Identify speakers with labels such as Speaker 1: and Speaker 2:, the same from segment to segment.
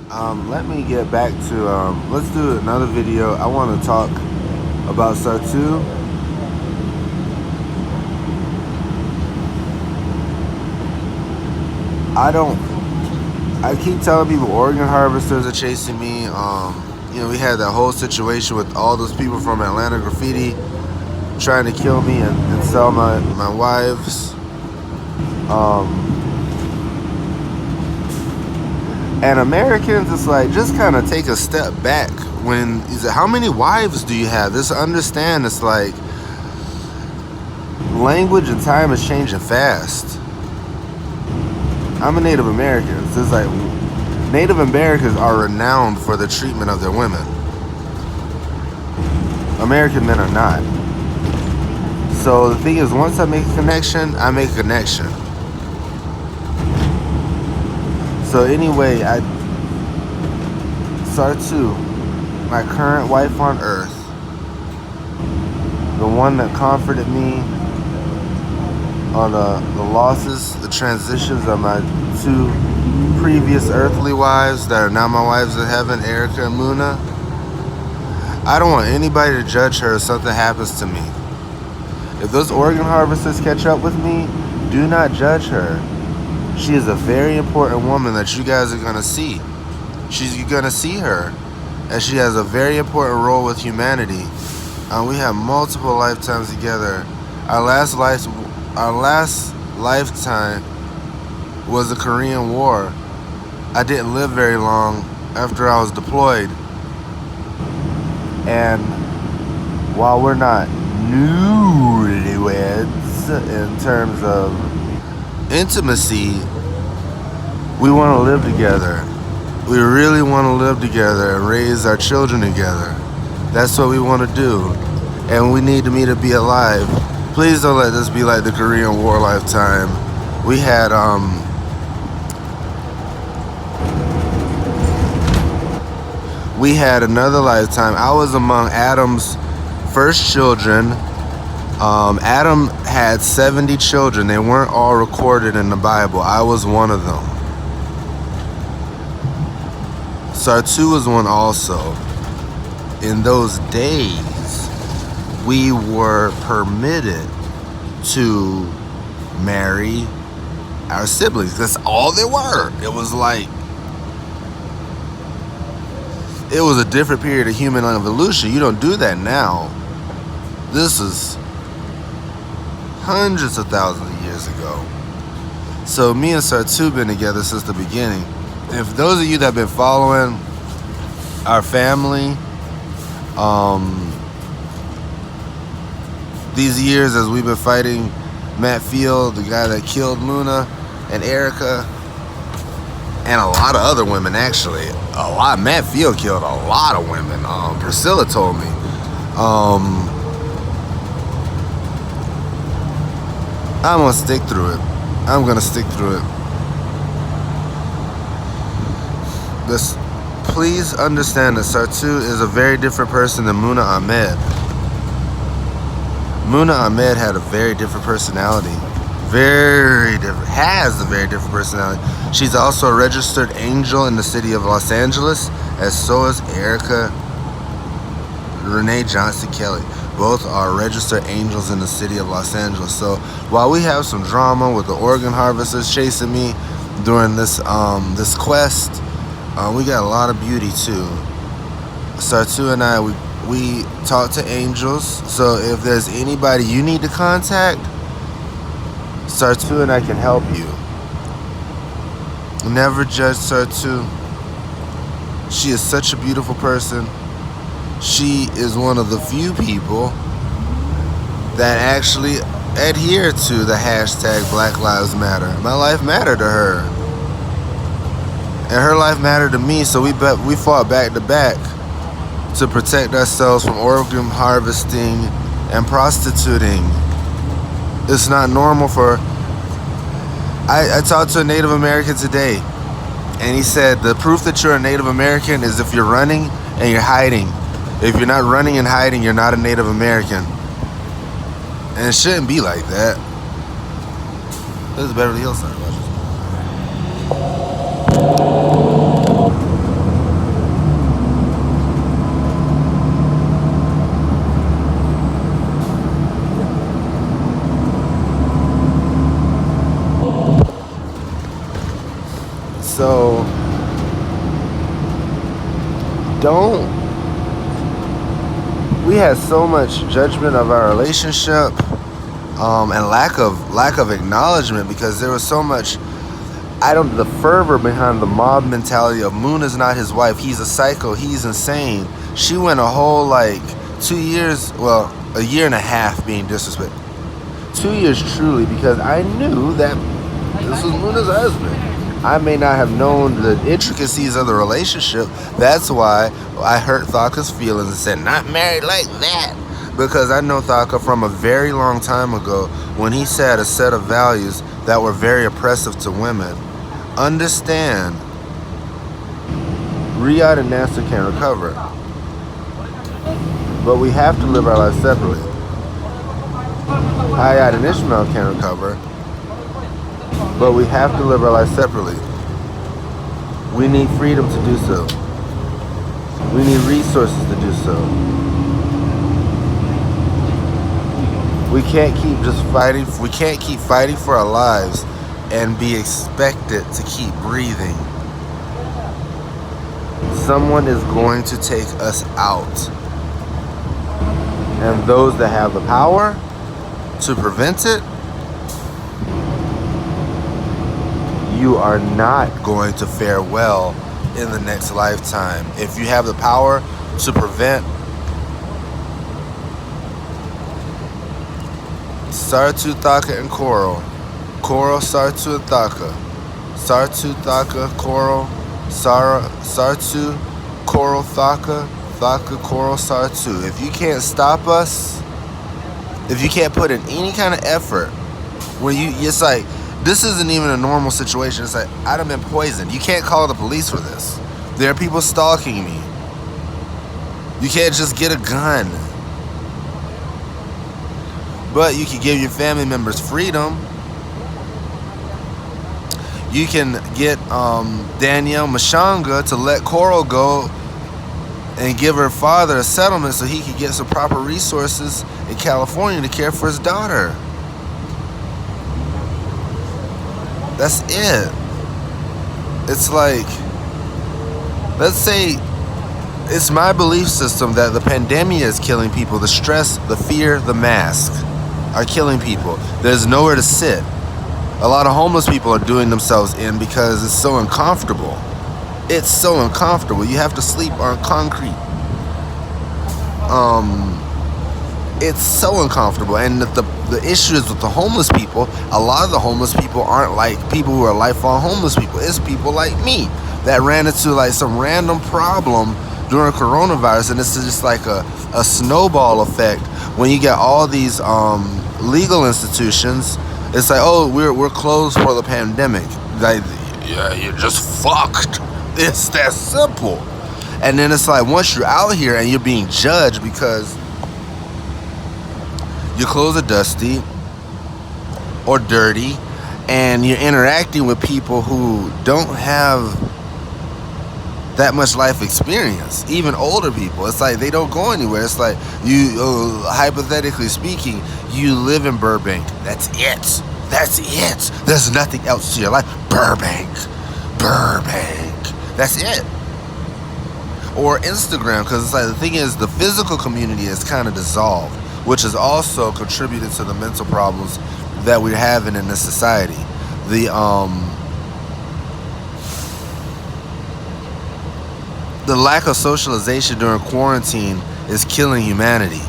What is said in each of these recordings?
Speaker 1: Let me get back to, let's do another video. I want to talk about Sartu. I keep telling people organ harvesters are chasing me. We had that whole situation with all those people from Atlanta Graffiti trying to kill me and sell my wives. And Americans, it's like, just kind of take a step back. When is it, how many wives do you have? Just understand, it's like language and time is changing fast. I'm a Native American. So it's like Native Americans are renowned for the treatment of their women. American men are not. So the thing is, once I make a connection, I make a connection. So anyway, Sartu, my current wife on earth, the one that comforted me on the losses, the transitions of my two previous earthly wives that are now my wives in heaven, Erica and Muna. I don't want anybody to judge her if something happens to me. If those organ harvesters catch up with me, do not judge her. She is a very important woman that you guys are going to see. You're going to see her, and she has a very important role with humanity. We have multiple lifetimes together. Our last lifetime was the Korean War. I didn't live very long after I was deployed. And while we're not newlyweds in terms of intimacy, we want to live together. We really want to live together and raise our children together. That's what we want to do. And we need me to be alive. Please don't let this be like the Korean War lifetime. We had another lifetime. I was among Adam's first children. Adam had 70 children. They weren't all recorded in the Bible. I was one of them. Sartu was one also. In those days, we were permitted to marry our siblings. That's all they were. It was a different period of human evolution. You don't do that now. This is hundreds of thousands of years ago. So me and Sartu been together since the beginning. If those of you that have been following our family, these years as we've been fighting Matt Field, the guy that killed Muna and Erica, and a lot of other women, actually. Matt Field killed a lot of women. Priscilla told me. I'm gonna stick through it. I'm gonna stick through it. Please understand that Sartu is a very different person than Muna Ahmed. Muna Ahmed had a very different personality. Has a very different personality. She's also a registered angel in the city of Los Angeles, as so is Erica Renee Johnson Kelly. Both are registered angels in the city of Los Angeles. So while we have some drama with the organ harvesters chasing me during this quest, we got a lot of beauty too. Sartu and I, we talk to angels. So if there's anybody you need to contact, Sartu and I can help you. Never judge Sartu. She is such a beautiful person. She is one of the few people that actually adhere to the hashtag Black Lives Matter. My life mattered to her, and her life mattered to me. So we fought back to back to protect ourselves from organ harvesting and prostituting. It's not normal for... I talked to a Native American today, and he said the proof that you're a Native American is if you're running and you're hiding. If you're not running and hiding, you're not a Native American. And it shouldn't be like that. This is Beverly Hills. So we had so much judgment of our relationship, and lack of acknowledgement, because there was so much, the fervor behind the mob mentality of Muna's not his wife, he's a psycho, he's insane. She went a whole 2 years, well, a year and a half being disrespected. 2 years truly, because I knew that this was Muna's husband. I may not have known the intricacies of the relationship. That's why I hurt Thaka's feelings and said, not married like that. Because I know Thaka from a very long time ago, when he said a set of values that were very oppressive to women. Understand, Riyadh and Nasser can recover. But we have to live our lives separately. Hayat and Ishmael can recover. But we have to live our lives separately. We need freedom to do so. We need resources to do so. We can't keep just fighting. We can't keep fighting for our lives and be expected to keep breathing. Someone is going to take us out. And those that have the power to prevent it, you are not going to fare well in the next lifetime. If you have the power to prevent Sartu, Thaka, and Coral, Sartu, and Thaka, Sartu, Thaka, Coral, Sartu, Coral, Thaka, Coral, Sartu. If you can't stop us, if you can't put in any kind of effort, it's like, this isn't even a normal situation. It's like, I'd have been poisoned. You can't call the police for this. There are people stalking me. You can't just get a gun. But you can give your family members freedom. You can get Danielle Mashanga to let Coral go and give her father a settlement so he could get some proper resources in California to care for his daughter. That's it. It's like, let's say it's my belief system that the pandemic is killing people. The stress, the fear, the mask are killing people. There's nowhere to sit. A lot of homeless people are doing themselves in because it's so uncomfortable. It's so uncomfortable. You have to sleep on concrete. It's so uncomfortable. And the issue is with the homeless people, a lot of the homeless people aren't like people who are lifelong homeless people. It's people like me that ran into some random problem during coronavirus, and it's just like a snowball effect. When you get all these legal institutions, it's like, oh, we're closed for the pandemic. Like, yeah, you're just fucked. It's that simple. And then it's like, once you're out here and you're being judged because your clothes are dusty or dirty, and you're interacting with people who don't have that much life experience, even older people. It's like they don't go anywhere. It's like you, hypothetically speaking, you live in Burbank. That's it. There's nothing else to your life. Burbank. That's it. Or Instagram, because it's like, the thing is, the physical community is kind of dissolved, which has also contributed to the mental problems that we're having in this society. The lack of socialization during quarantine is killing humanity.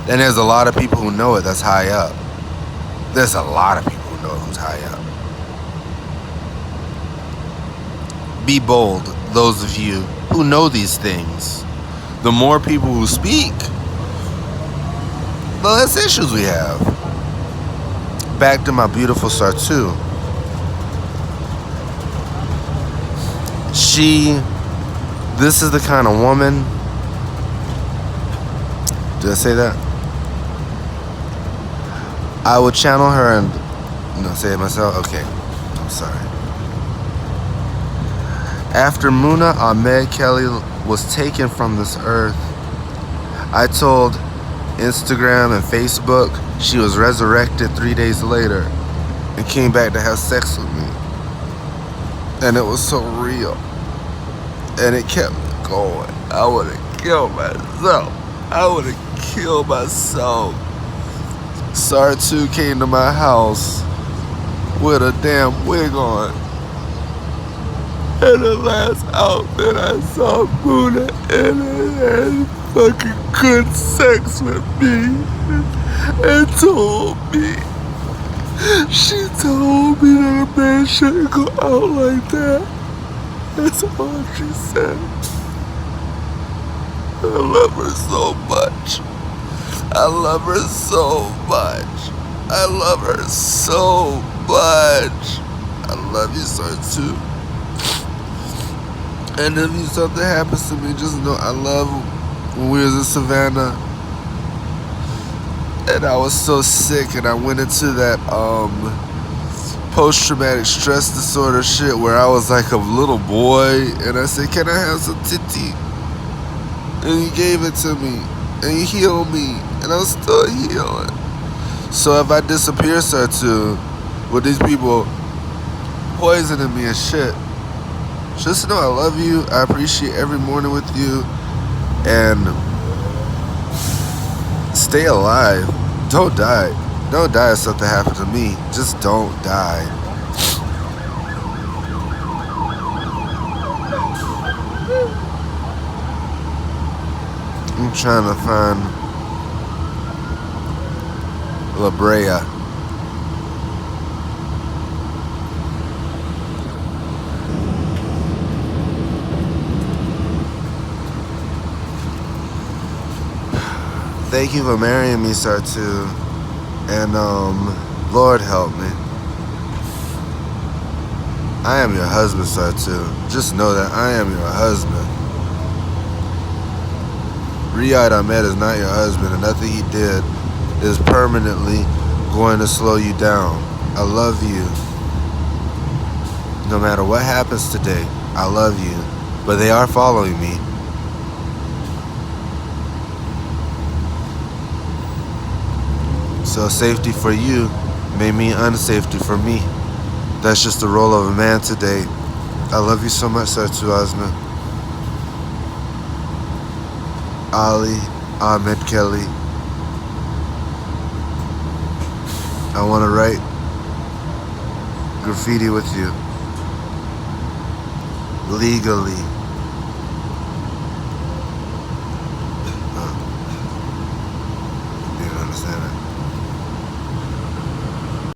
Speaker 1: And there's a lot of people who know it that's high up. There's a lot of people who know who's high up. Be bold, those of you who know these things. The more people who speak, the less issues we have. Back to my beautiful Sartu. This is the kind of woman. Did I say that? I would channel her and say it myself. Okay, I'm sorry. After Muna Ahmed Kelly was taken from this earth, I told Instagram and Facebook she was resurrected 3 days later and came back to have sex with me. And it was so real. And it kept me going. I would have killed myself. I would have killed myself. SAR2 came to my house with a damn wig on. And the last outfit I saw Buddha in it and fucking good sex with me and told me, she told me that a man shouldn't go out like that. That's all she said. I love her so much. I love her so much. I love her so much. I love you, SAR2. And if something happens to me, just know I love when we was in Savannah and I was so sick and I went into that post-traumatic stress disorder shit where I was like a little boy and I said, can I have some titty? And he gave it to me and he healed me and I'm still healing. So if I disappear, SAR2, with these people poisoning me and shit, just know I love you. I appreciate every morning with you. And stay alive. Don't die. Don't die if something happened to me. Just don't die. I'm trying to find La Brea. Thank you for marrying me, SAR2. And Lord help me. I am your husband, SAR2. Just know that I am your husband. Riyad Ahmed is not your husband, and nothing he did is permanently going to slow you down. I love you. No matter what happens today, I love you. But they are following me. So safety for you may mean unsafety for me. That's just the role of a man today. I love you so much, SAR2 Osman. Ali Ahmed Kelly. I want to write graffiti with you. Legally.